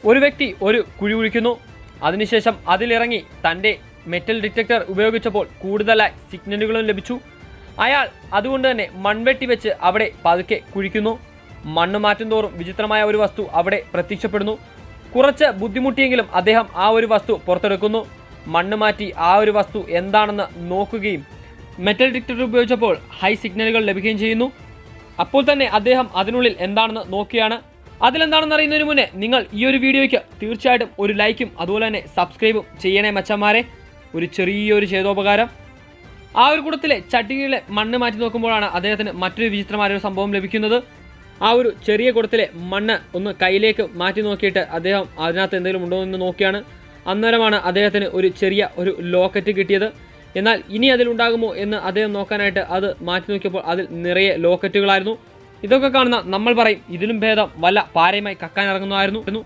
ഒരു വ്യക്തി ഒരു കുഴി കുഴിക്കുന്നു. അതിനുശേഷം അതിലിറങ്ങി തൻ്റെ മെറ്റൽ ഡിറ്റക്ടർ ഉപയോഗിച്ചപ്പോൾ കൂടുതലായി സിഗ്നലുകളും ലഭിച്ചു. അയാൾ അതുകൊണ്ട് തന്നെ മൺവെട്ടി വെച്ച് അവിടെ പതുക്കെ കുഴിക്കുന്നു. മണ്ണ് മാറ്റും തോറും വിചിത്രമായ ഒരു വസ്തു അവിടെ പ്രത്യക്ഷപ്പെടുന്നു. കുറച്ച് ബുദ്ധിമുട്ടിയെങ്കിലും അദ്ദേഹം ആ ഒരു വസ്തു പുറത്തെടുക്കുന്നു. മണ്ണ് മാറ്റി ആ ഒരു വസ്തു എന്താണെന്ന് നോക്കുകയും മെറ്റൽ ഡിറ്റക്ടർ ഉപയോഗിച്ചപ്പോൾ ഹൈ സിഗ്നലുകൾ ലഭിക്കുകയും ചെയ്യുന്നു. അപ്പോൾ തന്നെ അദ്ദേഹം അതിനുള്ളിൽ എന്താണെന്ന് നോക്കുകയാണ്. അതിലെന്താണെന്ന് അറിയുന്നതിന് മുന്നേ നിങ്ങൾ ഈ ഒരു വീഡിയോയ്ക്ക് തീർച്ചയായിട്ടും ഒരു ലൈക്കും അതുപോലെ തന്നെ സബ്സ്ക്രൈബും ചെയ്യണേ മച്ചന്മാരെ. ഒരു ചെറിയൊരു ചെയ്തോപകാരം. ആ ഒരു കൂട്ടത്തിലെ ചട്ടിയിലെ മണ്ണ് മാറ്റി നോക്കുമ്പോഴാണ് അദ്ദേഹത്തിന് മറ്റൊരു വിചിത്രമായ ഒരു സംഭവം ലഭിക്കുന്നത്. ആ ഒരു ചെറിയ കുടത്തിലെ മണ്ണ് ഒന്ന് കയ്യിലേക്ക് മാറ്റി നോക്കിയിട്ട് അദ്ദേഹം അതിനകത്ത് എന്തെങ്കിലും ഉണ്ടോ എന്ന് നോക്കിയാണ്. അന്നേരമാണ് അദ്ദേഹത്തിന് ഒരു ചെറിയ ഒരു ലോക്കറ്റ് കിട്ടിയത്. എന്നാൽ ഇനി അതിലുണ്ടാകുമോ എന്ന് അദ്ദേഹം നോക്കാനായിട്ട് അത് മാറ്റി നോക്കിയപ്പോൾ അതിൽ നിറയെ ലോക്കറ്റുകളായിരുന്നു. ഇതൊക്കെ കാണുന്ന നമ്മൾ പറയും ഇതിലും ഭേദം വല്ല പാരയുമായി കക്കാൻ ഇറങ്ങുന്നതായിരുന്നു.